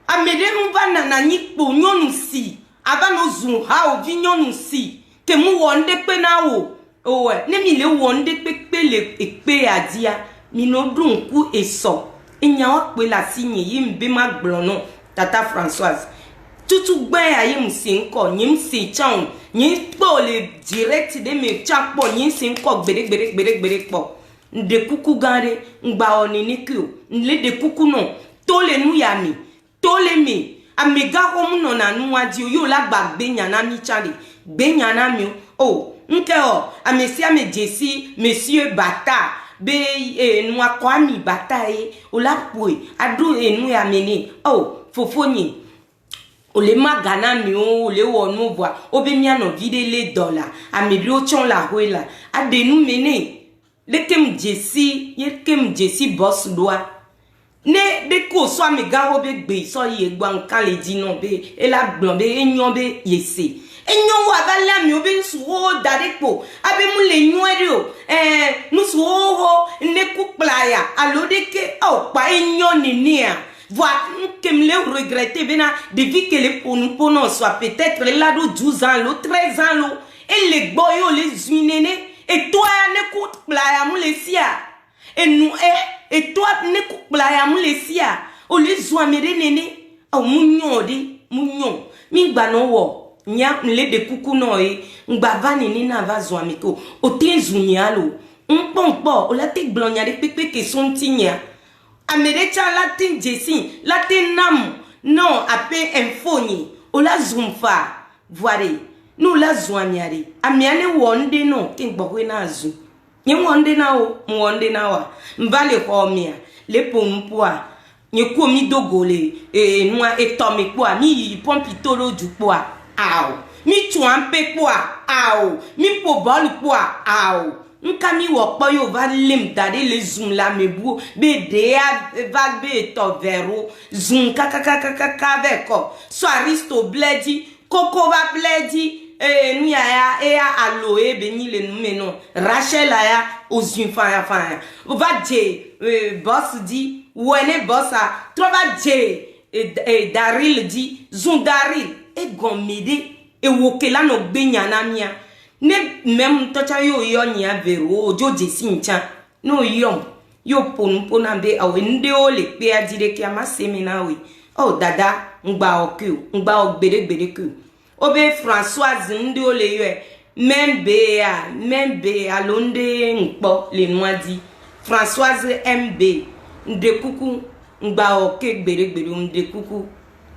amede mvana na nipo nyonu si abano zun ha o vi nyonu si ke mu wonde pe na wo owe ne mi le wonde pe le epe adia mi no dun ku eso enya wa pe la sinye yi mbe ma gblono tata Françoise tutu gbe aye msi nko nyi msi chan nyi po le direct de me chan po nyi msi nko gbere po de kuku gare ngba oni niku nle de kuku no to le nu ya mi to le mi amega homu no na nu adi yo la gbagbe nyana mi chale gbe nyana mi o nke o amesi ame jesi monsieur bata be nu akwa mi bata e o la poi adu enu ya meni o fofoni o le magana mi o le wonu bwa obe mi ano vide le dollar amiri o chon la hoela adenu mene lekem jesi boss doa ne de ko so amiga ho be gbe so ye gban kan le di no be e la gbon be enyon be yese enyon wa ba la mi obe nsu o darepo abe mu le nyon ere o nusu o ne ku playa alode ke o pa enyon ni a voir que me regretter bena depuis que les pono soit peut-être là de 12 ans lo 13 ans lo et les boyo les unene et toi ne coûte playa mu les sia et nous et toi ne coûte playa mu les sia o les zoamere nene o munyo mi gba no wo nya le de kuku no e ngba vani ni na va zoamiko o te zunya lo npompo o la te glonya de pepe ke son tinya amerecha latin jesi latin nam non ape infoni o la zumfa voire no la zoamiare amiane wonde no kingbo na azu nye wonde na o wonde na wa mbale ko mia le pompo a nye ko mi dogole noa etomi po a mi pompito lo ju po a aw mi tuampe po a aw mi po bol po a aw nkami wokpo yo va lem dade le zoom la mebu be dea va be to vero zoom kaka veko so aristo bledi koko va bledi ni ya aloe be ni le numeno Rachel ya ozun fa va je boss di wene bossa trova je Daril di zoom Daril e gomede e wokela no gbenya na mia ne même tocha yo nya vero ojo jesi ncha no yo pon be awe nde o le pe adire ki ama semina we o dada ngba ogbere ku obe Françoise nde o le yo membe alonde npo le noadi Françoise MB nde kuku ngba oke gbere nde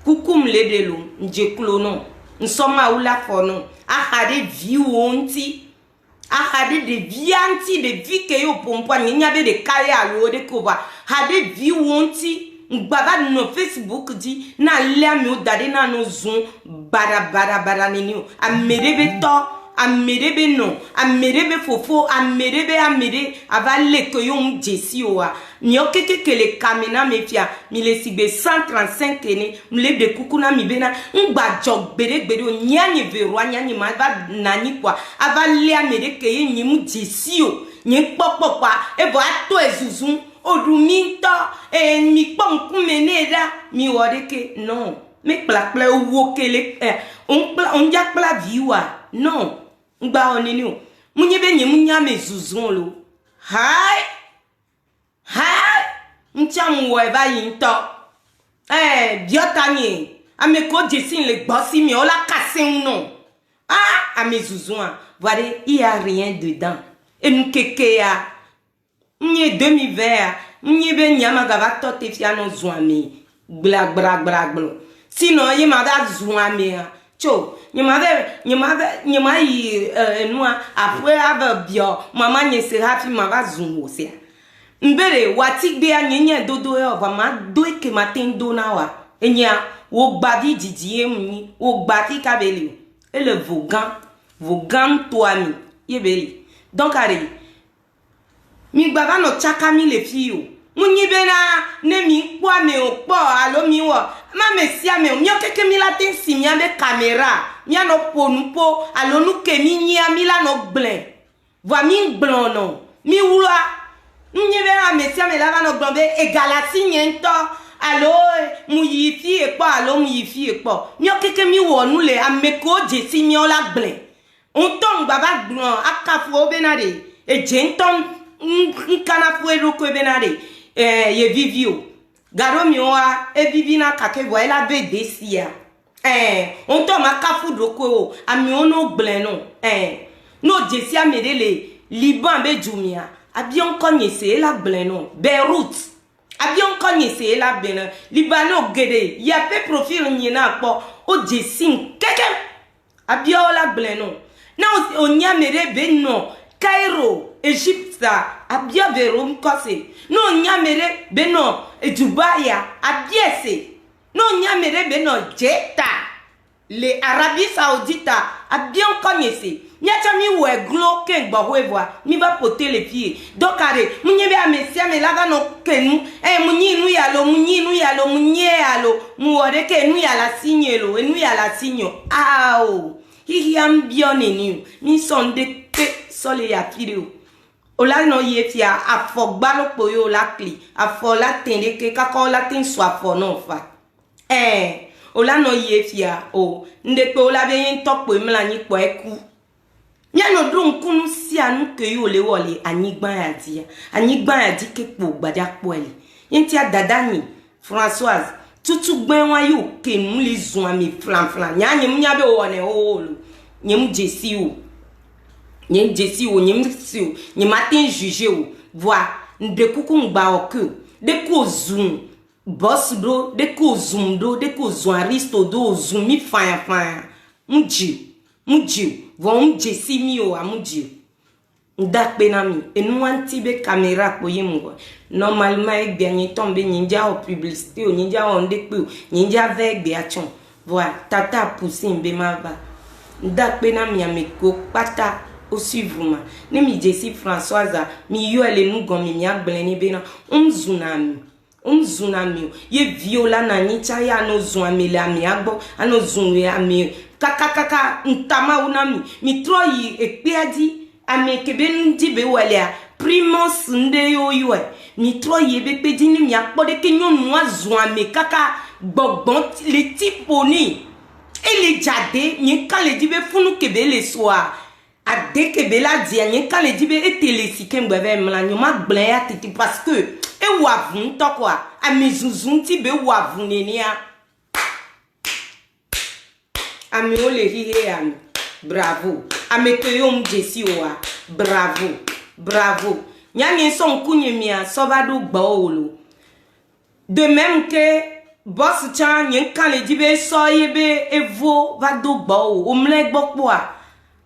kuku mle de lo nje kulo no nsoma ula fono ahade vi wonti ahade de vianti de vi ke yo pompo nya be de kare alo de kova hade vi wonti Baba no Facebook dit na lemi o dade na no zoom bara nini a merebe to a merebe no a merebe fofo a merebe ava le ko yom jesi oa mi o keke le kamena me fia mi le sigbe 135 ene mi le de kukuna mi bena ngba jog bere o nyani verwa nyani ma va nani kwa ava le amere ke yi mu jesi o nyi popo pa e bo ato ezuzun oduminto mi pon kumeneda mi wodeke non me plakpla wo kele on ja pla viwa non ngba onini o munyebe nye munya mezuzun lo hai ncham wo e ba yinto biotanye ameko jesin le gbosi mi ola kasin non amezuzun voilà il y a rien dedans et nous keke ya Nye 2020 nye be nyama gava tote fiano zwami bla sino ye ma da zwami cho nyama yi noa après ave bio mama nye se hafi ma va zunwo se mbere wati gbe anyenye dodo e ova ma do ke matin do na wa enya wo gbadi didie mni wo gbati kabeli et le vogan toi mi ye beli donc allez mi baba no chaka mi le fi o munyi be na ne mi kwa me o po alo mi wo ma me sia me o mi o keke mi la tin si mi be camera mi no ponpo alo nu ke mi nya mi la no blen va mi blan no mi wula munyi be na me sia me la no blan be e galasi nyento alo mu yi fi e po alo mu yi fi e po mi o keke mi wo nu le ameko je si mi o la blen on ton baba blan akafu be na de e jenton nkana fuero ko benare ye vivio garo mi wa e vivina kake voila be desia on to makafu doko ami ono gble no no jesia medele liban be jumia abion konyese la gble no Beirut abion konyese la bena libano gede ya pe profil nyina po o jesin keke abio la gble no na onya mere be no Cairo, Égypte, abia verum kose. No nyamere beno Dubai, abiese. No nyamere beno Jeddah. Les Arabie Saoudite, abion connaissez. Nyacha mi we glo ken ba wewa, mi va poter les pieds. Donc are, munyebe amesia me lava no kenu. Munyi nu yalo, munye alo. Muore ke nu yala signelo, nu yala signo. Ao. Hi ambione ni. Mi sonde sole ya video ola no ye fia afogba lo poyo la kli afola tende ke kako la tin so afo no fa ola no ye fia o nde pe ola be yin topo emla ni po eku nya no dun kunu si anu ke yo le wole anigban ya di ke po gbaja po ele yin ti adada ni Françoise tutu gben wa yo ke mu li zun ami flan nya nyim nya be wone o lo nyim jesi o nyem jesi o nyem si o nyem atin juger o voi nde kuku ngba o ke de ko zoom boss do de ko zoom do de ko zoom aristo do zoom mi fan muji von jesi mi o amuji ndakpe na mi enu anti be camera po yemgo normalement e gbe yin tombe ninja o publicité o ninja o ndepe o ninja ve gbe achon voi tata poussin be ma va ndakpe na mi ameko pata o suivre ni mi jesi Françoise mi yo ele nu gon mi agble ni be na umzunami ye viola na ni cha ya no zun ami le ami agbo ano zun we ami kaka ntama unami mi troyi epe adi ami kebe ndi be wele primos nde yo mi troyi be pe di ni mi apode ke nyon nu azun ami kaka gbogbon le tipo ni ele jade ni kan le di be funu kebe le soa ade kebe la dia ni kan le di be etele sikem gbeve mla nyo ma gble ya titi parce que e wavun to kwa amizuzun ti be wavun nenia ami ole hihe ami bravo ameke yom jesi oa bravo nyani son kunyemia sobado gbaolo de même que boss chan yen kan le dibe so yebe evo va do gbo o mle gbo po a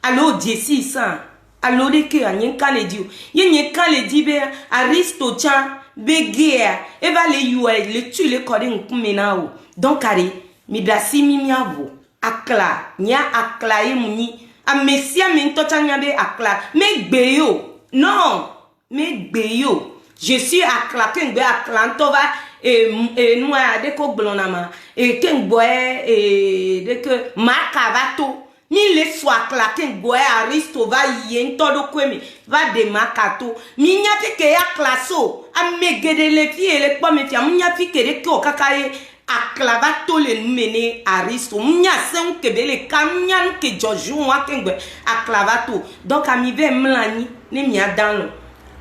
allo Jessie san allo de ke yen kan le di yen kan le dibe Aristo chan begea e va le yu le tu le kodi nkumena o donc ari mi dasi mi miavo akla nya akla e muni a mesia mi to chan be akla me gbe yo non me gbe yo je suis akla ke ngbe akla to va et nous a de ko blonama et ken boy et de que makavato mi le soit claquer boy Aristo va yen todo kwemi va de makato mi nya fi ke ya klaso a megede le fi ele po me fi am nya fi ke de ko kakaye aklavato le mene Aristo nya sen ke bele kamnya ke joju wa ken boy aklavato donc ami ve mlani ne mi adan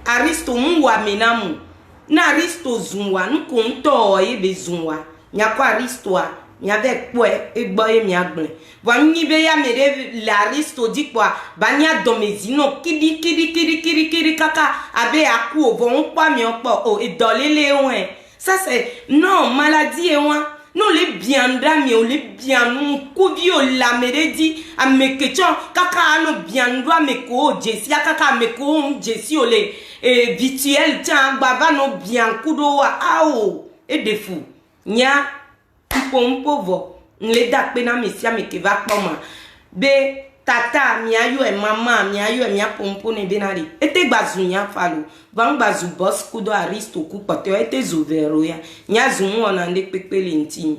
Aristo mu wa menamu na Aristo zunwa nkonto e be zunwa nyakwa Aristo a nyave kwe egbo e mi agble wa nyibe ya mere la Aristo dikwa banya domezino kidi kaka abe aku ovo npa mi opo o edolele won ça c'est non maladie e won non le bianda mi o le bianu ku bi o la mere di amekechon kaka no biandwa meko Jessie kaka meko Jessie o le et virtuel tiens baba no bien kudo wa ao et de fou nya pauvre le dak pe na mesia me ke va kpoma be tata mi ayo e mama mi ayo e mi apompo ne benari ete gbazunya falo van gbazu boss kudo Aristo ku pote ete zovero ya nya zumu ona nde pepele ntimi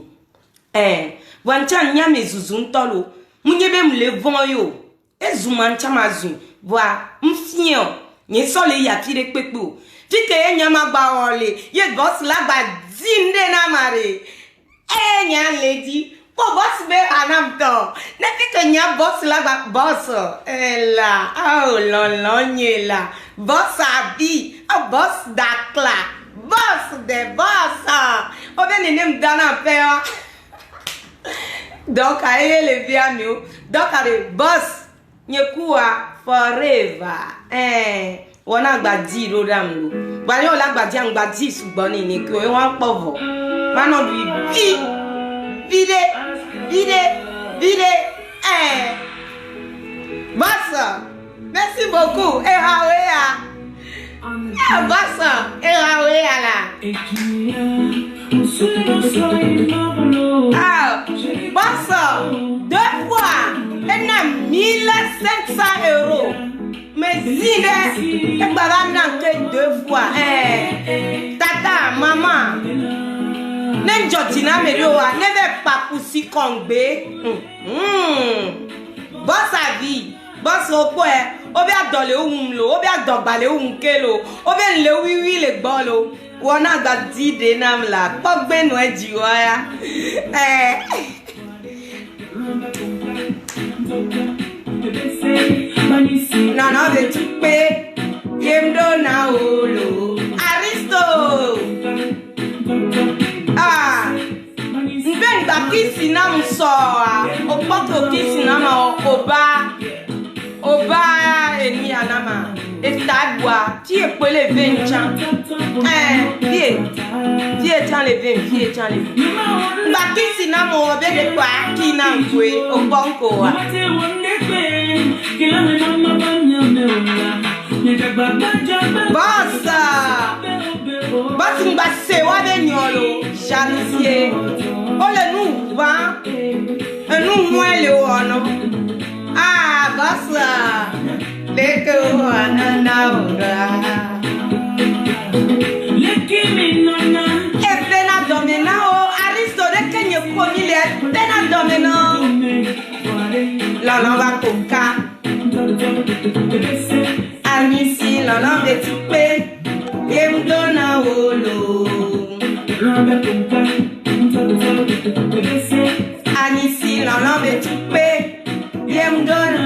wanchan nya mezuzu ntolo munyebe mle von yo ezuma ncha mazu wa mfien nye sole ya pire pepo fike ye nyama gba ole ye boss la gba zinde na mare nya lady po boss be anam to na fike nya boss la gba boss ela oh lon nyela boss abi a boss dakla boss de boss o be ni nem dana pe donc aye le viamio donc are boss nyekua forever wona gbadi ro dam lo ba yo la gbadi an gbadi sugbon ni ko won povo mano bi vide Bassa merci beaucoup et hawea Bassa et hawea là Bassa 2 fois et na 1500 €. Mais zide et baba nanke 2 fois tata maman nem jotina meroa nebe papusi kongbe boss avi boss opo obi adole ohun lo obi adogbale ohun kelo obi nle wiwi le gbo lo wona gba dide nam la pogbe nu ejiwa ya Nana de tupe yemdo na olo Aristo Nben ba kisi na mso opoko kisi na ma oba eni anama estadwa ti epele venchan tie chan le ba kisi na mo be de kwa ki na nkwe oponko wa Boss ngba se wa be nyolo janvier ole nu wa enu mwele wono boss leke wana na ora leke minona efena domena Aristo de kenye koni le tena domena la va koka Anisi la de tipe yemdona wolo Anisi la de tipe yemdona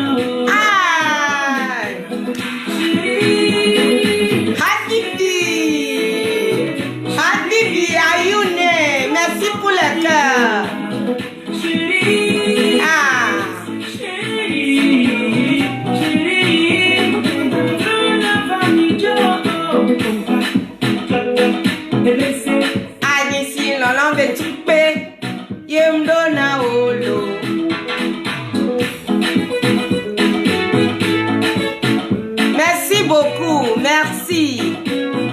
Habibi Ayune merci pour le cœur beaucoup. Merci.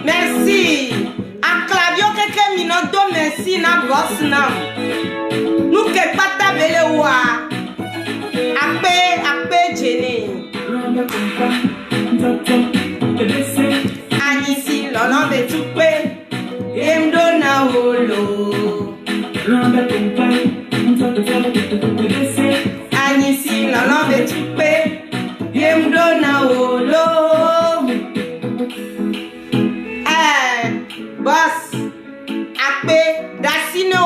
Merci. A Claudio keke minodo merci na boss na. Nous ke pata bele wa. Ape jene. Anisi lolo be tupe. Emdo na holo. Anisi lolo be tupe. Emdo na holo. Boss, ape dasine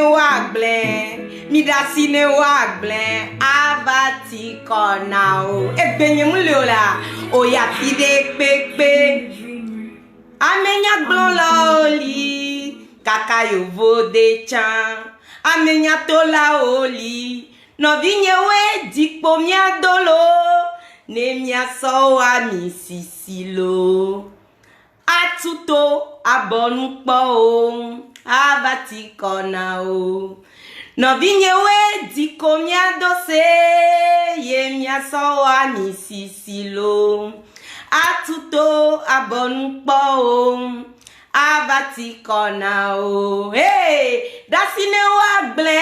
wa gble, mi dasine wa gble, avati kona o. Benye mule ola, oya fide pepe. Amenya glon la oli, kaka yo vode chan. Amenya tola oli, no vinye we dikpo mia dolo, ne mia so wa mi sisilo. Atuto abonu po avati kona o no vinye we di komia dose ye mia so ani sisilo atuto abonu po avati kona o hey dasine wa gble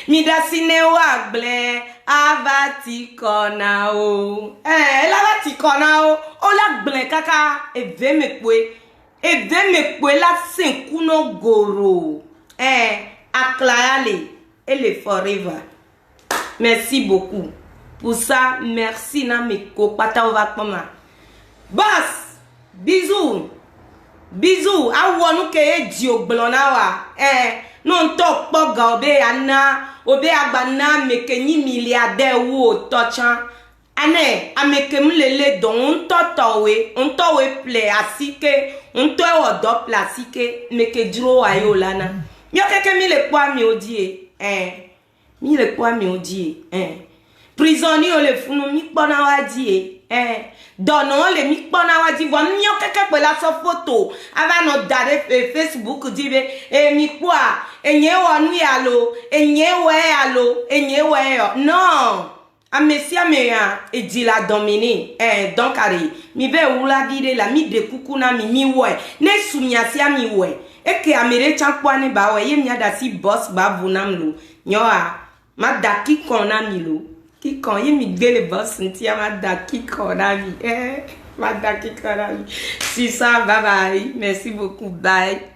mi dasine wa gble avati kona o lavati kona o la gble kaka eve me kwe la senkuno goro aklayale ele forever. Merci beaucoup pour ça. Merci na me ko pata ova koma boss bisous awonu ke eji ogbelona wa non to poga obe agba na meke ni milliardaire wo tochan ane ameke mlele don ontowe ple asike onto e odo plasike meke duro ayo lana yo keke mi le kwa mi odie prisonnier o le funu mi pona wa die dono le mi pona wa di von mi o keke pe la so photo ava no dare Facebook dibe mi kwa enye wonu yalo enye we yo non a mesia meya edi la domine donc ari mi be wula dire la mi de kukuna mi we ne sumiasia mi we eke amere chankwa ne ba we ye mi ada si boss ba vunamlo nyoa ma daki kona mi lo ki kon ye mi gele boss ntia ma daki kona mi ma daki kona mi si ça bye bye merci beaucoup bye.